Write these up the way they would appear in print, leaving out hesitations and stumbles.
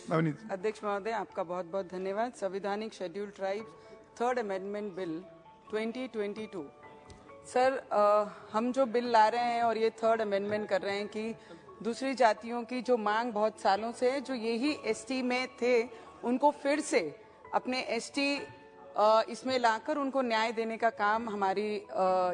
नवनीत। अध्यक्ष महोदय, आपका बहुत बहुत धन्यवाद। संवैधानिक schedule tribes third amendment bill 2022। Sir, हम जो बिल ला रहे हैं और ये थर्ड अमेंडमेंट कर रहे हैं कि दूसरी जातियों की जो मांग बहुत सालों से है, जो यही एसटी में थे, उनको फिर से अपने एसटी इसमें लाकर उनको न्याय देने का काम हमारी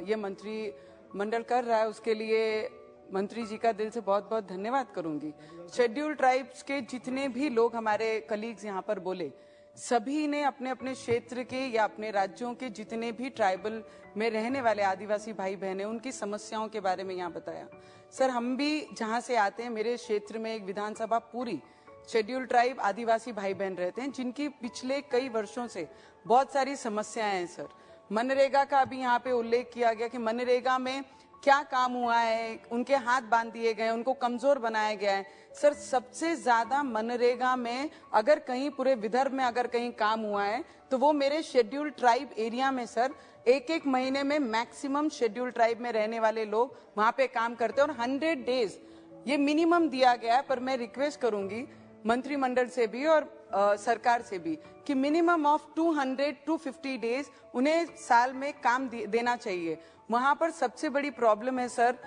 ये मंत्रिमंडल कर रहा है। उसके लिए मंत्री जी का दिल से बहुत बहुत धन्यवाद करूंगी। शेड्यूल ट्राइब्स के जितने भी लोग हमारे कलीग्स यहाँ पर बोले, सभी ने अपने अपने क्षेत्र के या अपने राज्यों के जितने भी ट्राइबल में रहने वाले आदिवासी भाई बहन उनकी समस्याओं के बारे में यहाँ बताया। सर, हम भी जहाँ से आते हैं, मेरे क्षेत्र में एक विधानसभा पूरी शेड्यूल ट्राइब आदिवासी भाई बहन रहते हैं, जिनकी पिछले कई वर्षों से बहुत सारी समस्याएं हैं। सर, मनरेगा का अभी यहाँ पे उल्लेख किया गया कि मनरेगा में क्या काम हुआ है, उनके हाथ बांध दिए गए, उनको कमजोर बनाया गया है। सर, सबसे ज्यादा मनरेगा में अगर कहीं पूरे विदर्भ में अगर कहीं काम हुआ है तो वो मेरे शेड्यूल ट्राइब एरिया में। सर, एक महीने में मैक्सिमम शेड्यूल ट्राइब में रहने वाले लोग वहां पे काम करते हैं और 100 डेज ये मिनिमम दिया गया है। पर मैं रिक्वेस्ट करूंगी मंत्रिमंडल से भी और सरकार से भी कि मिनिमम ऑफ 200-250 डेज उन्हें साल में काम देना चाहिए। वहां पर सबसे बड़ी प्रॉब्लम है सर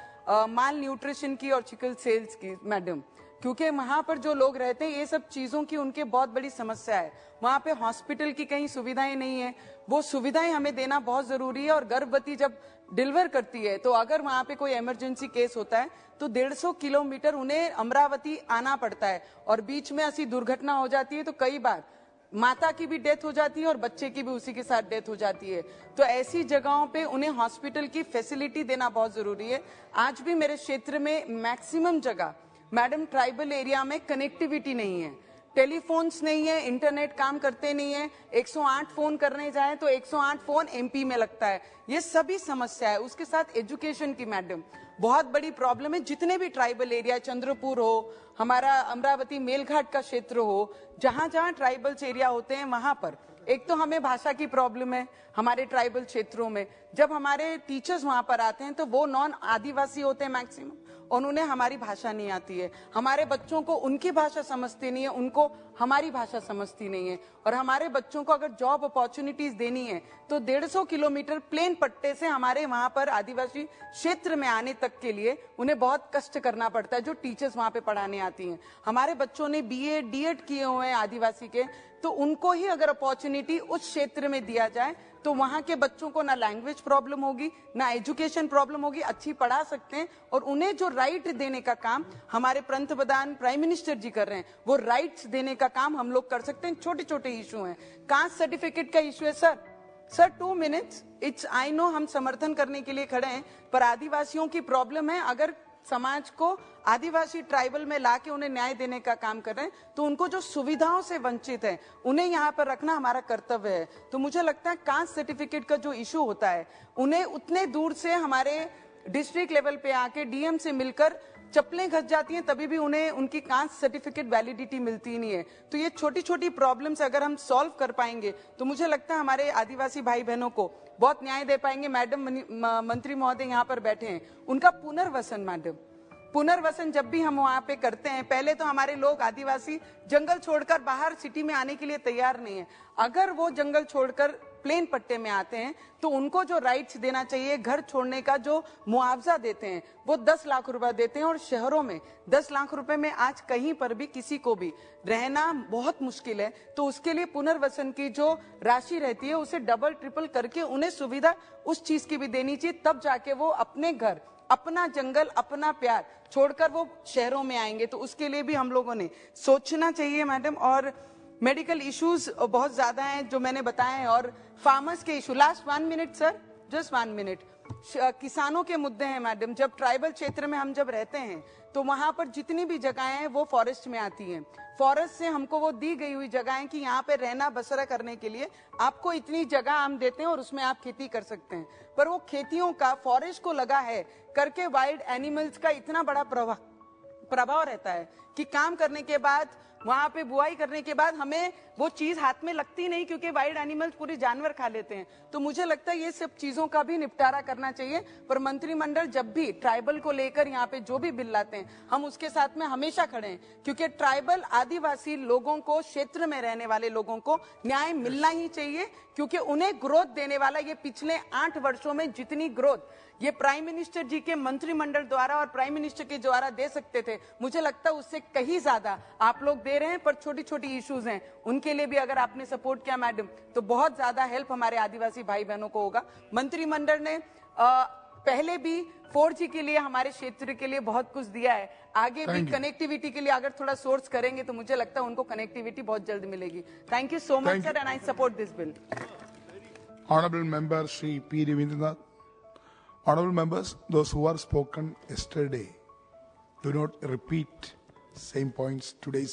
माल न्यूट्रिशन की और सिकल सेल्स की मैडम, क्योंकि वहां पर जो लोग रहते हैं ये सब चीजों की उनके बहुत बड़ी समस्या है। वहां पे हॉस्पिटल की कहीं सुविधाएं नहीं है, वो सुविधाएं हमें देना बहुत जरूरी है। और गर्भवती जब डिलीवर करती है तो अगर वहां पे कोई इमरजेंसी केस होता है तो 150 किलोमीटर उन्हें अमरावती आना पड़ता है और बीच में ऐसी दुर्घटना हो जाती है तो कई बार माता की भी डेथ हो जाती है और बच्चे की भी उसी के साथ डेथ हो जाती है। तो ऐसी जगहों पे उन्हें हॉस्पिटल की फैसिलिटी देना बहुत जरूरी है। आज भी मेरे क्षेत्र में मैक्सिमम जगह मैडम ट्राइबल एरिया में कनेक्टिविटी नहीं है, टेलीफोन्स नहीं है, इंटरनेट काम करते नहीं है। 108 फोन करने जाए तो 108 फोन एमपी में लगता है। ये सभी समस्या है। उसके साथ एजुकेशन की मैडम बहुत बड़ी प्रॉब्लम है। जितने भी ट्राइबल एरिया, चंद्रपुर हो, हमारा अमरावती मेलघाट का क्षेत्र हो, जहां जहां ट्राइबल्स एरिया होते हैं वहां पर एक तो हमें भाषा की प्रॉब्लम है हमारे ट्राइबल क्षेत्रों में। जब हमारे टीचर्स वहां पर आते हैं तो वो नॉन आदिवासी होते हैं मैक्सिमम और उन्हें हमारी भाषा नहीं आती है। हमारे बच्चों को उनकी भाषा समझती नहीं है, उनको हमारी भाषा समझती नहीं है। और हमारे बच्चों को अगर जॉब अपॉर्चुनिटीज देनी है तो 150 किलोमीटर प्लेन पट्टे से हमारे वहां पर आदिवासी क्षेत्र में आने तक के लिए उन्हें बहुत कष्ट करना पड़ता है, जो टीचर्स वहां पे पढ़ाने आती हैं। हमारे बच्चों ने बीए डीएड किए हुए हैं आदिवासी के, तो उनको ही अगर अपॉर्चुनिटी उस क्षेत्र में दिया जाए तो वहां के बच्चों को ना लैंग्वेज प्रॉब्लम होगी, ना एजुकेशन प्रॉब्लम होगी, अच्छी पढ़ा सकते हैं। और उन्हें जो राइट देने का काम हमारे पंत प्रधान प्राइम मिनिस्टर जी कर रहे हैं, वो राइट्स देने का काम हम लोग कर सकते हैं। छोटे छोटे इशू हैं, कास्ट सर्टिफिकेट का इशू है sir 2 minutes it's I know हम समर्थन करने के लिए खड़े हैं, पर आदिवासियों की प्रॉब्लम है। अगर समाज को आदिवासी ट्राइबल में लाके उन्हें न्याय देने का काम कर रहे हैं तो उनको जो सुविधाओं से वंचित है उन्हें यहाँ पर रखना हमारा कर्तव्य है। तो मुझे लगता है कास्ट सर्टिफिकेट का जो इशू होता है उन्हें उतने दूर से हमारे डिस्ट्रिक्ट लेवल पे आके डीएम से मिलकर चप्पलें घस जाती हैं, तभी भी उन्हें उनकी कास्ट सर्टिफिकेट वैलिडिटी मिलती नहीं है। तो ये छोटी छोटी प्रॉब्लम्स अगर हम सॉल्व कर पाएंगे तो मुझे लगता है हमारे आदिवासी भाई बहनों को बहुत न्याय दे पाएंगे। मैडम मंत्री महोदय यहाँ पर बैठे हैं, उनका पुनर्वसन मैडम, पुनर्वसन जब भी हम वहां पे करते हैं, पहले तो हमारे लोग आदिवासी जंगल छोड़कर बाहर सिटी में आने के लिए तैयार नहीं है। अगर वो जंगल छोड़कर प्लेन पट्टे में आते हैं तो उनको जो राइट्स देना चाहिए, घर छोड़ने का जो मुआवजा देते हैं वो 10 लाख रुपए देते हैं। और शहरों में 10 लाख रुपए में आज कहीं पर भी किसी को भी रहना बहुत मुश्किल है। तो उसके लिए पुनर्वसन की जो राशि रहती है उसे डबल ट्रिपल करके उन्हें सुविधा उस चीज की भी देनी चाहिए, तब जाके वो अपने घर, अपना जंगल, अपना प्यार छोड़कर वो शहरों में आएंगे। तो उसके लिए भी हम लोगों ने सोचना चाहिए मैडम। और मेडिकल इश्यूज बहुत ज्यादा हैं जो मैंने बताए हैं, और फार्मर्स के issue, last 1 minute sir, just 1 minute. किसानों के मुद्दे हैं मैडम। जब ट्राइबल क्षेत्र में हम जब रहते हैं तो वहां पर जितनी भी जगहें हैं वो फॉरेस्ट में आती हैं। फॉरेस्ट से हमको वो दी गई हुई जगहें कि यहाँ पे रहना बसरा करने के लिए आपको इतनी जगह हम देते हैं और उसमें आप खेती कर सकते हैं। पर वो खेतियों का फॉरेस्ट को लगा है करके वाइल्ड एनिमल्स का इतना बड़ा प्रभाव रहता है कि काम करने के बाद वहां पे बुआई करने के बाद हमें वो चीज हाथ में लगती नहीं, क्योंकि वाइल्ड एनिमल्स पूरे जानवर खा लेते हैं। तो मुझे लगता है ये सब चीजों का भी निपटारा करना चाहिए। पर मंत्रिमंडल जब भी ट्राइबल को लेकर यहाँ पे जो भी बिल लाते हैं, हम उसके साथ में हमेशा खड़े हैं, क्योंकि ट्राइबल आदिवासी लोगों को, क्षेत्र में रहने वाले लोगों को न्याय मिलना ही चाहिए, क्योंकि उन्हें ग्रोथ देने वाला ये पिछले 8 वर्षों में जितनी ग्रोथ ये प्राइम मिनिस्टर जी के मंत्रिमंडल द्वारा और प्राइम मिनिस्टर के द्वारा दे सकते थे, मुझे लगता है उससे कहीं ज्यादा आप लोग दे रहे हैं। पर छोटी छोटी इश्यूज हैं, उनके लिए भी अगर आपने सपोर्ट किया मैडम, तो बहुत ज्यादा हेल्प हमारे आदिवासी भाई बहनों को होगा। मंत्रिमंडल ने पहले भी 4G के लिए हमारे क्षेत्र के लिए बहुत कुछ दिया है, आगे भी कनेक्टिविटी के लिए अगर थोड़ा सोर्स करेंगे तो मुझे लगता है उनको कनेक्टिविटी बहुत जल्द मिलेगी। Thank you so much sir, and I support this bill. Honorable Member Shri P. Ravindranath. Honorable members, those who are spoken yesterday, do not repeat same points today.